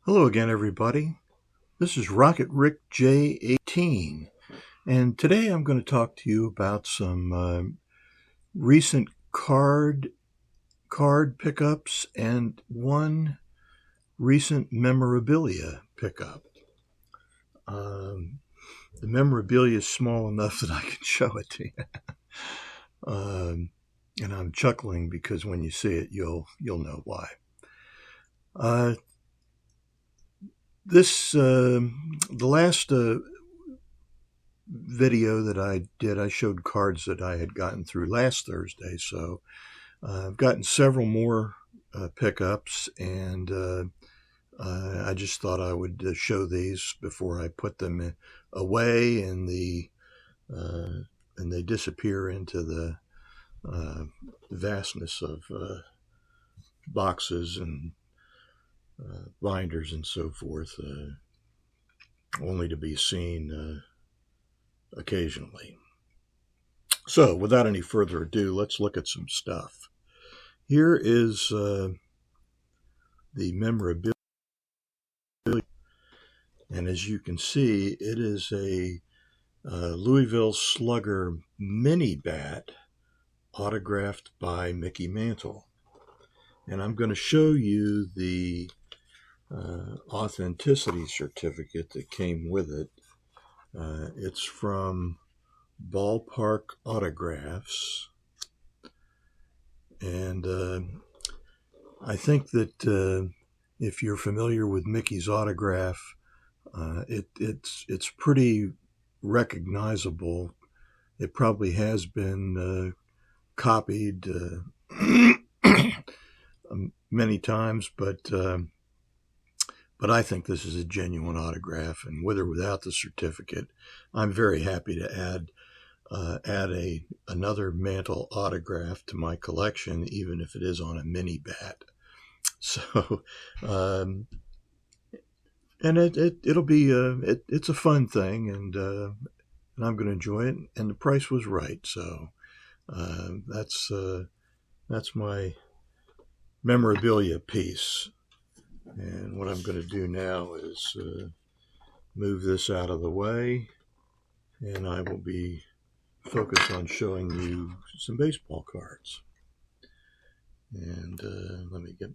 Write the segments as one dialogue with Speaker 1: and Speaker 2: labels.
Speaker 1: Hello again, everybody. This is Rocketrickj18, and today I'm going to talk to you about some recent card pickups and one recent memorabilia pickup. The memorabilia is small enough that I can show it to you, and I'm chuckling because when you see it, you'll know why. The last video that I did, I showed cards that I had gotten through last Thursday. So I've gotten several more pickups, and I just thought I would show these before I put them away and they disappear into the vastness of boxes and binders and so forth, only to be seen occasionally. So without any further ado, let's look at some stuff. Here is the memorabilia, and as you can see, it is a Louisville Slugger mini bat autographed by Mickey Mantle. And I'm going to show you the authenticity certificate that came with it. It's from Ballpark Autographs, and I think that if you're familiar with Mickey's autograph, it's pretty recognizable. It probably has been copied many times, but I think this is a genuine autograph, and with or without the certificate, I'm very happy to add another Mantle autograph to my collection, even if it is on a mini bat. So, and it'll be it's a fun thing, and I'm going to enjoy it. And the price was right, so that's my memorabilia piece. And what I'm going to do now is move this out of the way, and I will be focused on showing you some baseball cards. And let me get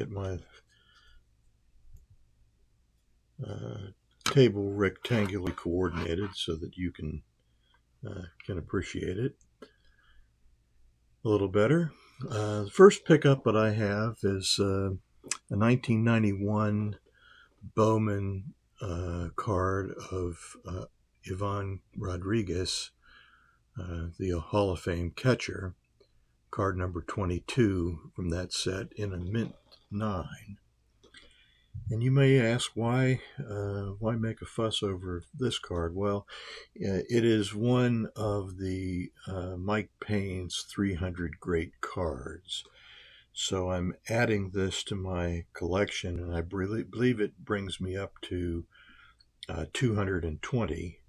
Speaker 1: my table rectangularly coordinated so that you can appreciate it a little better. The first pickup that I have is a 1991 Bowman card of Ivan Rodriguez, the Hall of Fame catcher, card number 22 from that set in a mint 9. And you may ask, why make a fuss over this card? Well, it is one of the Mike Payne's 300 great cards. So I'm adding this to my collection, and I believe it brings me up to 220.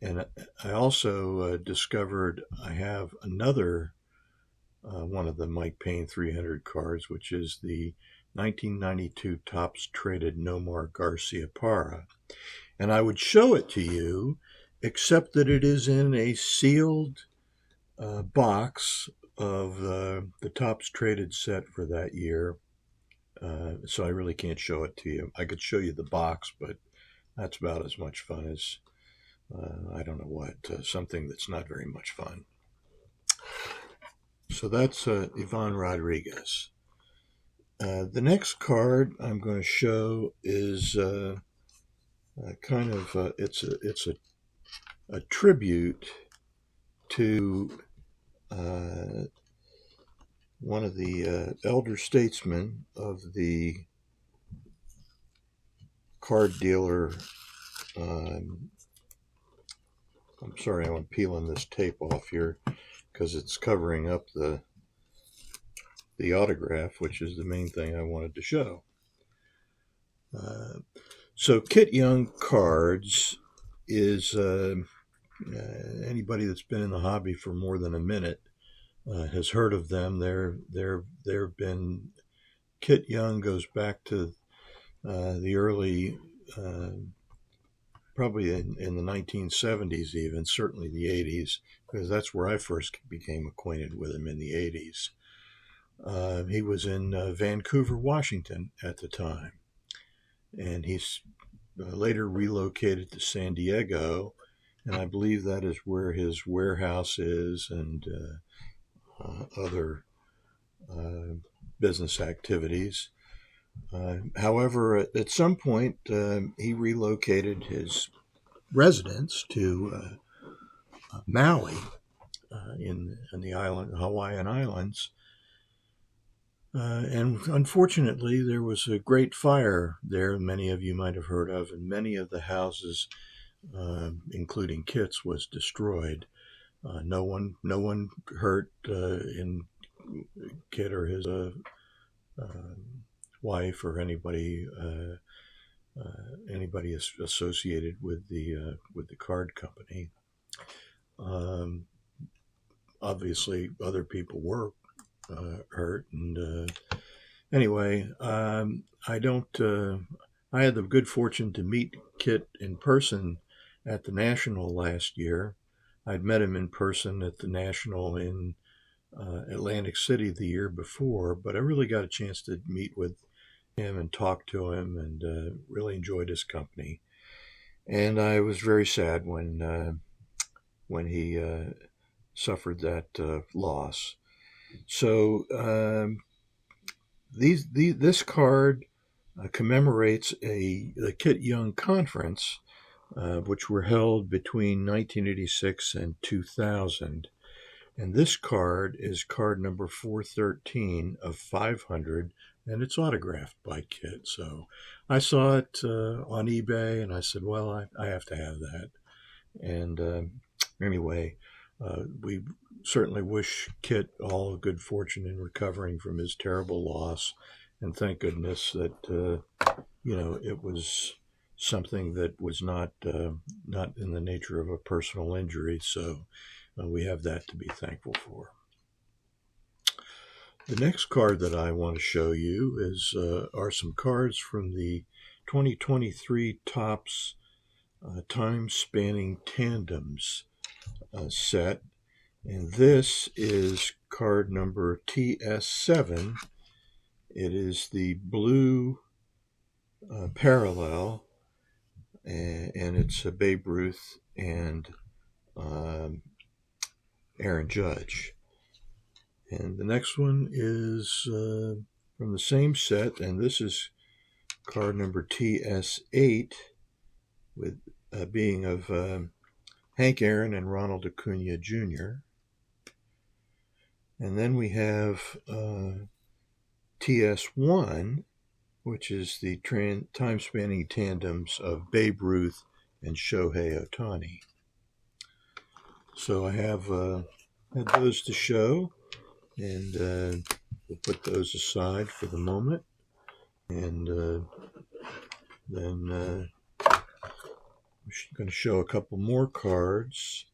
Speaker 1: And I also discovered I have another one of the Mike Payne 300 cards, which is the 1992 Topps Traded Nomar Garciaparra. And I would show it to you, except that it is in a sealed box of the Topps Traded set for that year. So I really can't show it to you. I could show you the box, but that's about as much fun as, I don't know what, something that's not very much fun. So that's Ivan Rodriguez. The next card I'm going to show is it's a tribute to one of the elder statesmen of the card dealer. I'm sorry, I'm peeling this tape off here because it's covering up the autograph, which is the main thing I wanted to show. So Kit Young Cards is anybody that's been in the hobby for more than a minute has heard of them. There have been Kit Young goes back to the early, probably in the 1970s, even certainly the 80s, because that's where I first became acquainted with him in the 80s. He was in Vancouver, Washington at the time, and he's later relocated to San Diego, and I believe that is where his warehouse is and other business activities. However, at some point, he relocated his residence to Maui in the Hawaiian Islands. And unfortunately, there was a great fire there, many of you might have heard of, and many of the houses, including Kit's, was destroyed. No one hurt in Kit or his wife or anybody associated with the card company. Obviously, other people were hurt, and anyway, I had the good fortune to meet Kit in person at the National last year. I'd met him in person at the National in Atlantic City the year before, but I really got a chance to meet with him and talk to him, and really enjoyed his company. And I was very sad when he suffered that loss. So this card commemorates the Kit Young Conference, which were held between 1986 and 2000. And this card is card number 413 of 500, and it's autographed by Kit. So I saw it on eBay, and I said, well, I have to have that. And anyway, we certainly wish Kit all good fortune in recovering from his terrible loss, and thank goodness that it was something that was not in the nature of a personal injury. So we have that to be thankful for. The next card that I want to show you are some cards from the 2023 Topps Time-Spanning Tandems set. And this is card number TS7. It is the blue parallel, and it's Babe Ruth and Aaron Judge. And the next one is from the same set, and this is card number TS8, with being of Hank Aaron and Ronald Acuna Jr. And then we have TS1, which is the time-spanning tandems of Babe Ruth and Shohei Ohtani. So I have had those to show, and we'll put those aside for the moment. And then I'm going to show a couple more cards,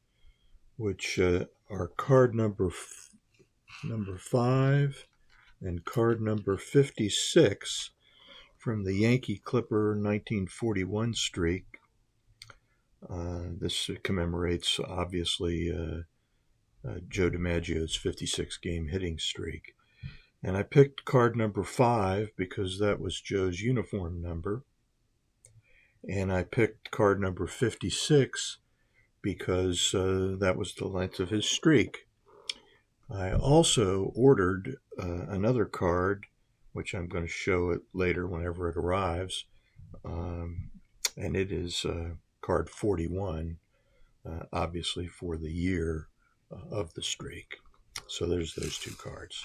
Speaker 1: which are card number 5 and card number 56 from the Yankee Clipper 1941 streak. This commemorates, obviously, Joe DiMaggio's 56-game hitting streak. And I picked card number 5 because that was Joe's uniform number. And I picked card number 56 because that was the length of his streak. I also ordered another card, which I'm going to show it later whenever it arrives. And it is card 41, obviously for the year of the streak. So there's those two cards.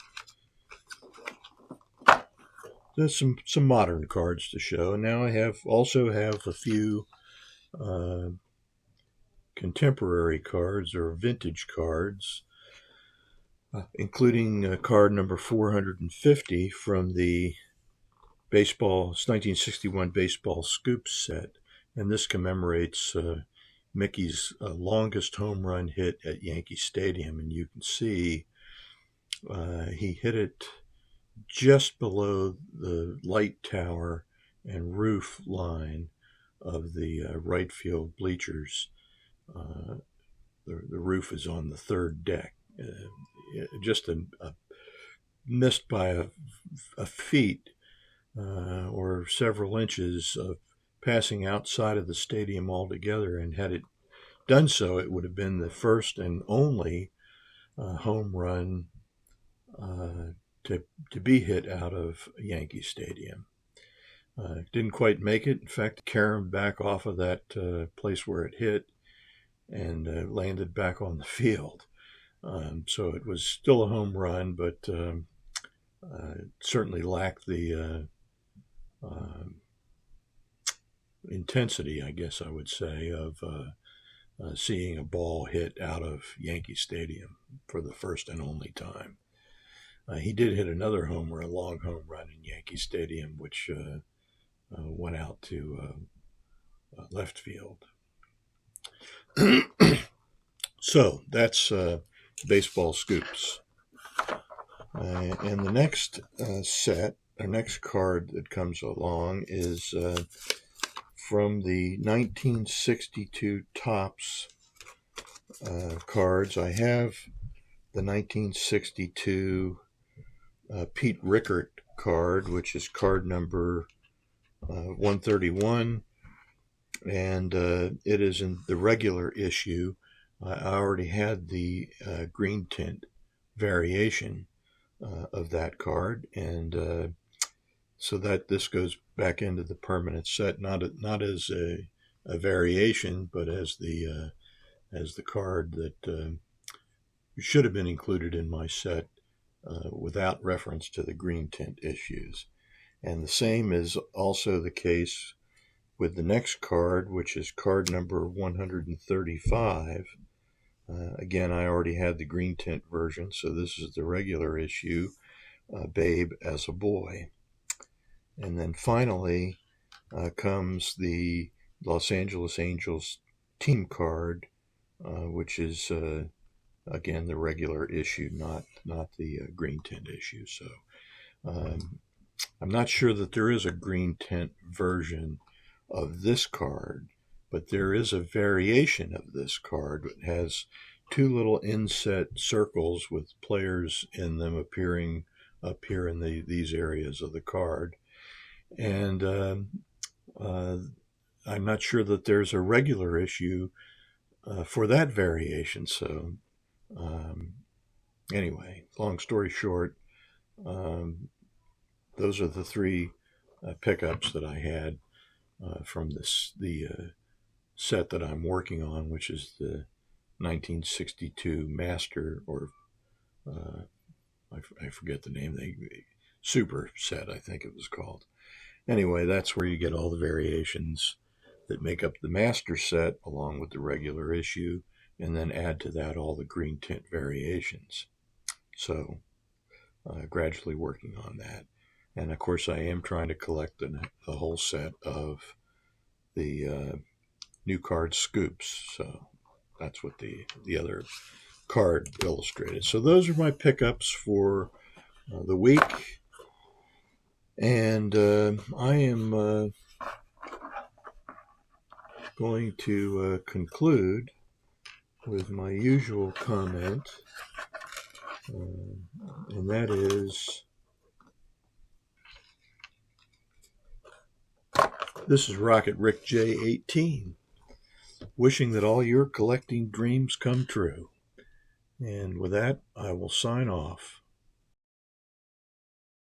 Speaker 1: There's some modern cards to show. Now I also have a few contemporary cards or vintage cards, including card number 450 from the 1961 baseball scoop set. And this commemorates Mickey's longest home run hit at Yankee Stadium. And you can see He hit it just below the light tower and roof line of the right field bleachers. The roof is on the third deck. Just missed by a feet or several inches of passing outside of the stadium altogether, and had it done so, it would have been the first and only home run to be hit out of Yankee Stadium. Didn't quite make it. In fact, caromed back off of that place where it hit and landed back on the field. So it was still a home run, but certainly lacked the intensity, I guess I would say, of seeing a ball hit out of Yankee Stadium for the first and only time. He did hit another long home run in Yankee Stadium, which went out to left field. So that's baseball scoops. And the next next card that comes along is from the 1962 Topps cards. I have the 1962 Pete Rickert card, which is card number 131, and it is in the regular issue. I already had the green tint variation of that card, and so that this goes back into the permanent set, not as a variation, but as the card that should have been included in my set without reference to the green tint issues. And the same is also the case with the next card, which is card number 135. Again, I already had the green tint version, so this is the regular issue, Babe as a Boy. And then finally comes the Los Angeles Angels team card, which is, again, the regular issue, not the green tint issue. So I'm not sure that there is a green tint version of this card, but there is a variation of this card. It has two little inset circles with players in them appearing up here in these areas of the card. And I'm not sure that there's a regular issue for that variation. So anyway, long story short, those are the three pickups that I had from the set that I'm working on, which is the 1962 Master, or I forget the name, Super set, I think it was called. Anyway, that's where you get all the variations that make up the Master set along with the regular issue, and then add to that all the green tint variations. So gradually working on that. And of course, I am trying to collect the whole set of the new card scoops. So that's what the other card illustrated. So those are my pickups for the week. And I am going to conclude with my usual comment, and that is, this is Rocketrickj18, wishing that all your collecting dreams come true. And with that, I will sign off.